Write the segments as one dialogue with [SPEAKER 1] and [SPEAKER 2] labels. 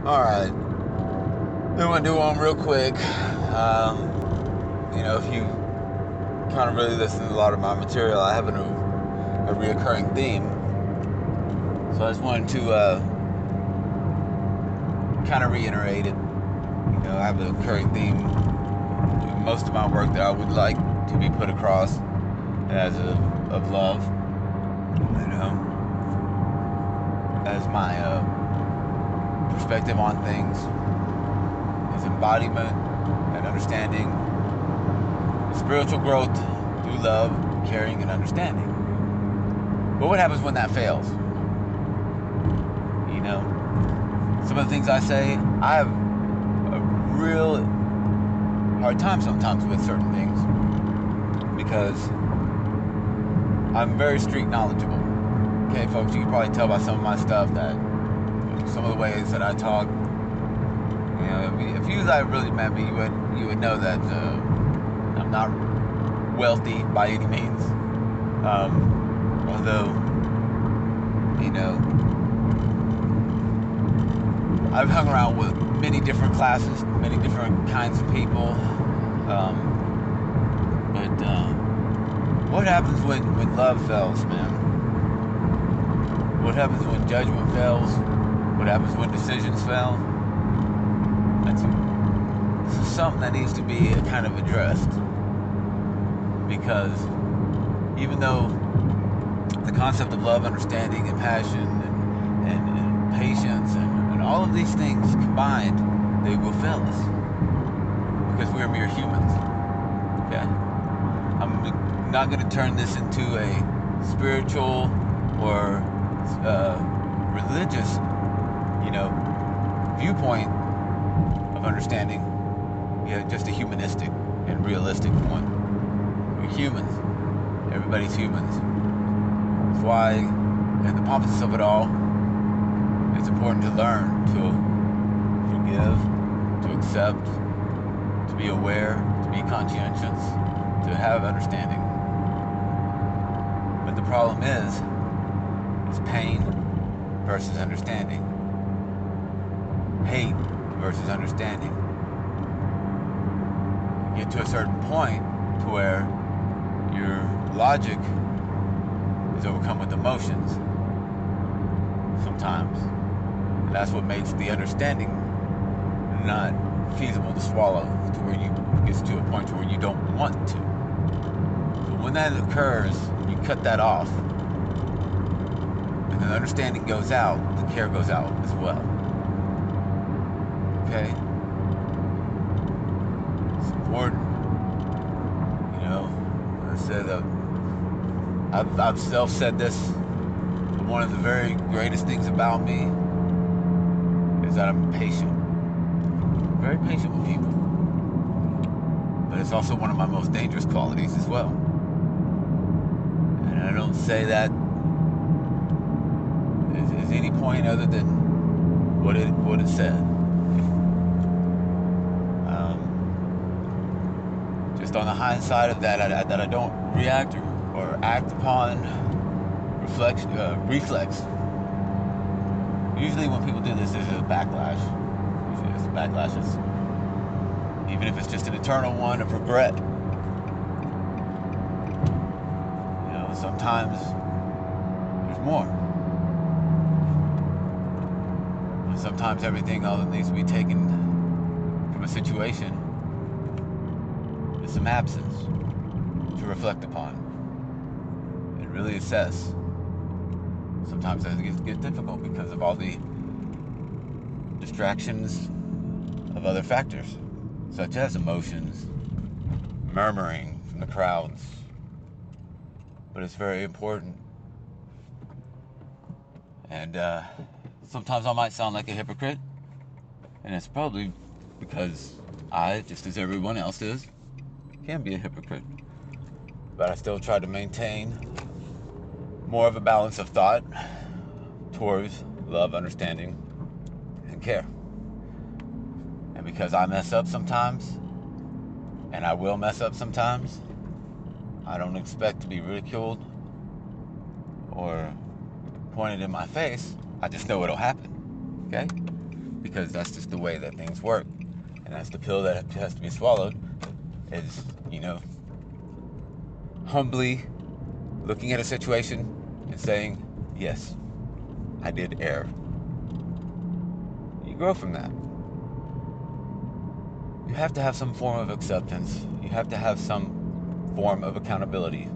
[SPEAKER 1] Alright, I'm gonna do one real quick. If you kind of really listen to a lot of my material, I have a reoccurring theme. So I just wanted to kind of reiterate it. I have a recurring theme in most of my work that I would like to be put across as of love. As my perspective on things, is embodiment and understanding, spiritual growth through love, caring, and understanding. But what happens when that fails? Some of the things I say, I have a real hard time sometimes with certain things because I'm very street knowledgeable. Okay, folks, you can probably tell by some of my stuff that some of the ways that I talk, if you guys really met me, you would know that I'm not wealthy by any means. Although, I've hung around with many different classes, many different kinds of people. But what happens when love fails, man? What happens when judgment fails? What happens when decisions fail? This is something that needs to be kind of addressed. Because even though the concept of love, understanding, and passion, and patience, and all of these things combined, they will fail us. Because we are mere humans. Okay? I'm not going to turn this into a spiritual or religious, viewpoint of understanding. Just a humanistic and realistic one. We're humans. Everybody's humans. That's why, in the pompousness of it all, it's important to learn to forgive, to accept, to be aware, to be conscientious, to have understanding. But the problem is pain versus understanding. Hate versus understanding. You get to a certain point to where your logic is overcome with emotions sometimes. And that's what makes the understanding not feasible to swallow, to where you get to a point where you don't want to. So when that occurs, you cut that off. And the understanding goes out, the care goes out as well. Okay? It's important. I said I've self-said this, but one of the very greatest things about me is that I'm patient. Very patient with people. But it's also one of my most dangerous qualities as well. And I don't say that as any point other than what it said. Just on the hindsight of that, that I don't react or act upon reflex. Usually when people do this, there's a backlash. Usually there's backlashes. Even if it's just an eternal one of regret. Sometimes there's more. And sometimes everything all that needs to be taken from a situation is some absence to reflect upon and really assess. Sometimes that gets difficult because of all the distractions of other factors, such as emotions, murmuring from the crowds. But it's very important. And sometimes I might sound like a hypocrite, and it's probably because I, just as everyone else is, can be a hypocrite. But I still try to maintain more of a balance of thought towards love, understanding, and care. And because I mess up sometimes, and I will mess up sometimes, I don't expect to be ridiculed or pointed in my face. I just know it'll happen. Okay? because that's just the way that things work. And that's the pill that has to be swallowed, is, humbly looking at a situation and saying, yes, I did err. You grow from that. You have to have some form of acceptance. You have to have some form of accountability.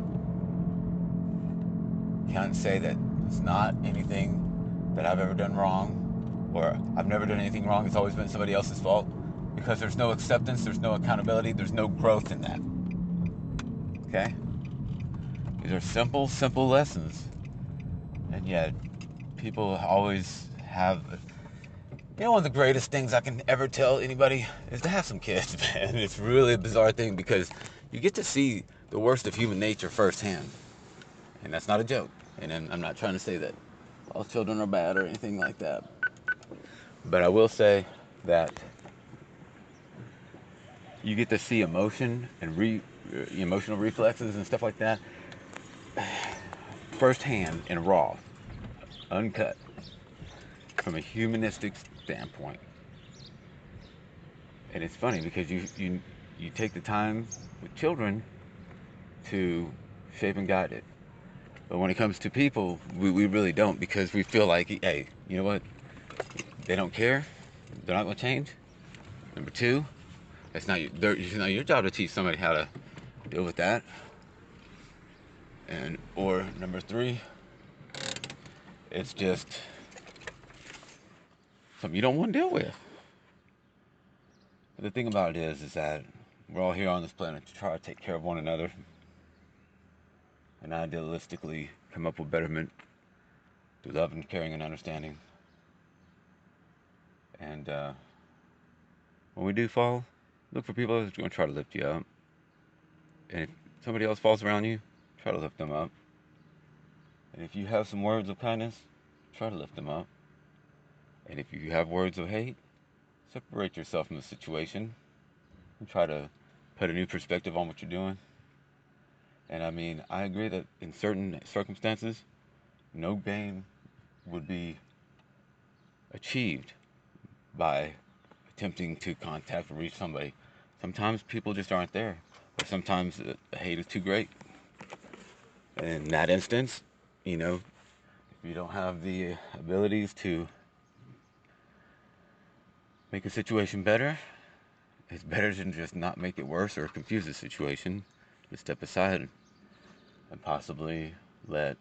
[SPEAKER 1] You can't say that it's not anything that I've ever done wrong, or I've never done anything wrong, it's always been somebody else's fault, because there's no acceptance, there's no accountability, there's no growth in that. Okay? These are simple, simple lessons. And yet, people always have... one of the greatest things I can ever tell anybody is to have some kids, man. It's really a bizarre thing, because you get to see the worst of human nature firsthand. And that's not a joke. And I'm not trying to say that all children are bad or anything like that. But I will say that you get to see emotion and emotional reflexes and stuff like that firsthand and raw, uncut, from a humanistic standpoint. And it's funny because you take the time with children to shape and guide it. But when it comes to people, we really don't, because we feel like, hey, you know what? They don't care. They're not going to change. Number two, it's not your job to teach somebody how to deal with that. Or number three, it's just something you don't want to deal with. But the thing about it is that we're all here on this planet to try to take care of one another and idealistically come up with betterment through love and caring and understanding. And when we do fall, look for people that's going to try to lift you up. And if somebody else falls around you, try to lift them up. And if you have some words of kindness, try to lift them up. And if you have words of hate, separate yourself from the situation and try to put a new perspective on what you're doing. And I mean, I agree that in certain circumstances, no gain would be achieved by attempting to contact or reach somebody. Sometimes people just aren't there, or sometimes the hate is too great. And in that instance, if you don't have the abilities to make a situation better, it's better to just not make it worse or confuse the situation. Just step aside and possibly let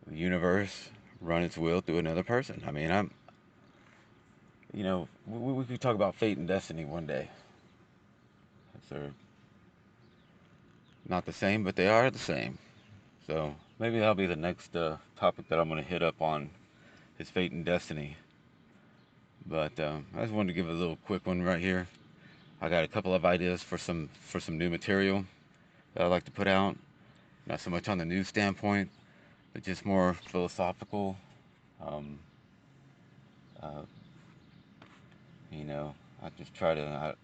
[SPEAKER 1] the universe run its will through another person. I mean, we could talk about fate and destiny one day. They're not the same, but they are the same. So maybe that'll be the next topic that I'm going to hit up on, is fate and destiny. But I just wanted to give a little quick one right here. I got a couple of ideas for some new material that I'd like to put out. Not so much on the news standpoint, but just more philosophical. I just try to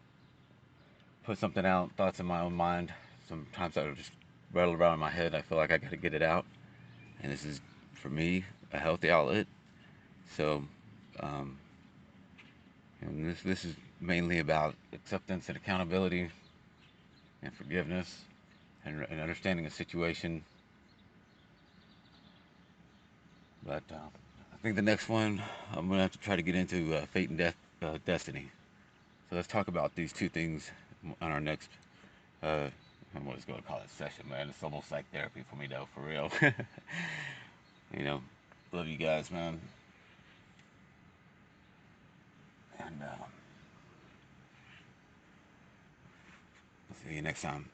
[SPEAKER 1] put something out, thoughts in my own mind. Sometimes I just rattle around in my head. I feel like I got to get it out, and this is, for me, a healthy outlet. So, and this is mainly about acceptance and accountability and forgiveness and understanding a situation. But I think the next one, I'm going to have to try to get into fate and destiny. So let's talk about these two things on our next, I'm just going to call it session, man. It's almost like therapy for me, though, for real. Love you guys, man. And see you next time.